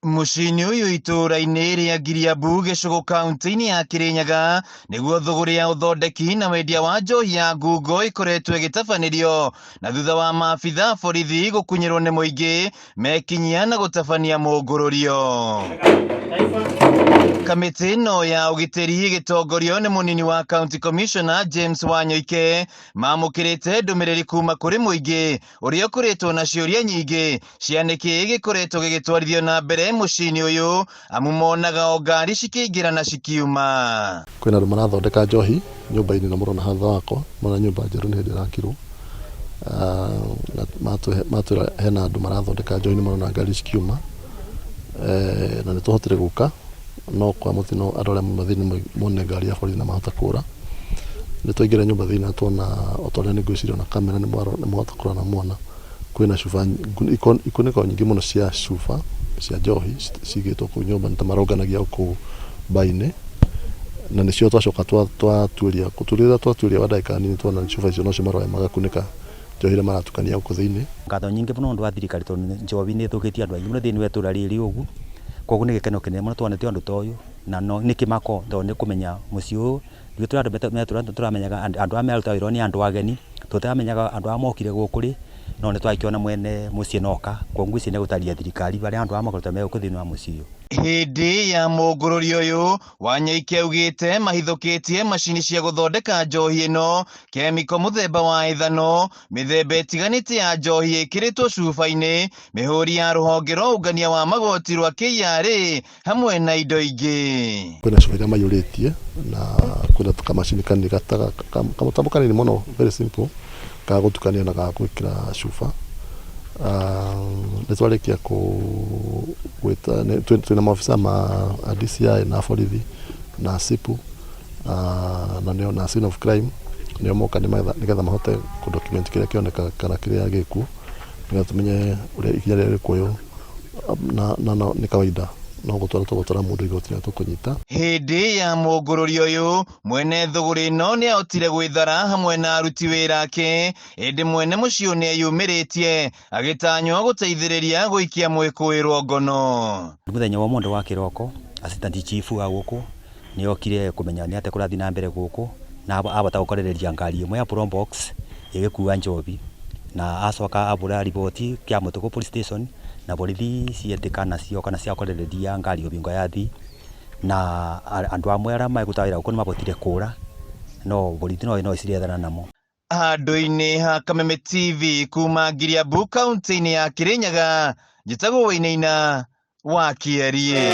Mucini uyu itura-ini ria Giriabu Gicugu kaunti-ini ya Kirinyaga niguo thuguri ya uthondeki na wendia wa njohi ya ngungo ikoretwo igitabanirio na thutha wa maabitha borithi gukunyirwo ni muingi mekinyia na gutabania mungururio. Kamiti ino ya ugitiri igitongorio ni munini wa County Commissioner James Wanyoike mamukirite ndumiriri kuma kuri muingi uria ukuritwo na ciuria nyingi cia niki gikoretwo gigitwarithio na mbere mucini uyu amu monaga o ngari cikiingira na cikiuma. Kwina andu marathondeka njohi nyumba-ini na murona hatha wakwa mona nyumba njeru ni hindi irakirwo matwira hena andu marathondeka njohi ni murona ngari cikiuma na nituhotire guka no kwa mutino andu aria mathini mone ngari ya borithi na mahota kura nitwaingira nyumba thina tuona otoria ni ngwiciria na kamera ni mwahota kurana mwana kwina cuba ikuniko nyingi muno cia cuba cia njohi cigitwo ku nyumba nitamaronganagia ku baine na nicio twacoka twaturia wa ndagika nini tuona cuba icio no cio maroya magakunika njohi iria maratukania ku thiini. Ngatho nyingi muno ndu wa thirikari tondu njohi ni thukitie andu aingi muno thiini wetura riri ugu koguo ni gikeno kinene muno twanete andu toyu na no ni kimako tondu ni kumenya mucii uyu ithu andu turamenyaga andu ame aruta wira ni andu ageni tutamenyaga andu amokire gukuri no ni twakiona mwene mucii noka koguo ici ni gutaria thirikari bari andu amakoruta me kuthini wa mucii uyu. Hindi ya mungururio uyu Wanyoike augite mahithukitie macini cia guthondeka njohi ino kemiko muthemba wa ithano mithemba itiganite ya njohi ikiritwo cuba-ini mihuri ya ruhonge rwa ungania wa magoti rwa KRA hamwe na indo ingi. Kwina cuba iria maiyuritie na kwina kamacini kanini kamutambo kanini muno very simple ka gutukania na ga gwikira cuba. Nitwarikia gwita twina maofisa ma DCI na borithi na SIPU na scene of crime nio moka nigetha mahote kudocument kiria kioneka kana kiria giku nigetha tumenye uria ikinya ria rikuyo na ni kawaida no gutwara mundu igoti tukunyita. Hindi ya mungururio uyu mwene thuguri ino ni ahotire gwithara hamwe na aruti wira ake indi mwene mucio ni eyumiritie agitanywo guteithiriria guikia mwikuirwo ngono. Muthenya wa mundu wa kiroko assistant chief wa guku ni okire kumenya ni ate kurathi na mbere guku na abata gukorereria ngari imwe ya Probox igikuwa njobi na acoka abura ripoti kia Mutuku police station na borithi cietikana cio kana ciakorereria ngari ubingo yathi na andu amwe aria magutawira guku ni mabotire kura no borithi no icirethana namo. Handu-ini ha Kameme TV kuma Giriabu kaunti-ini ya Kirinyaga njitagwo Wainaina wa Kiarie.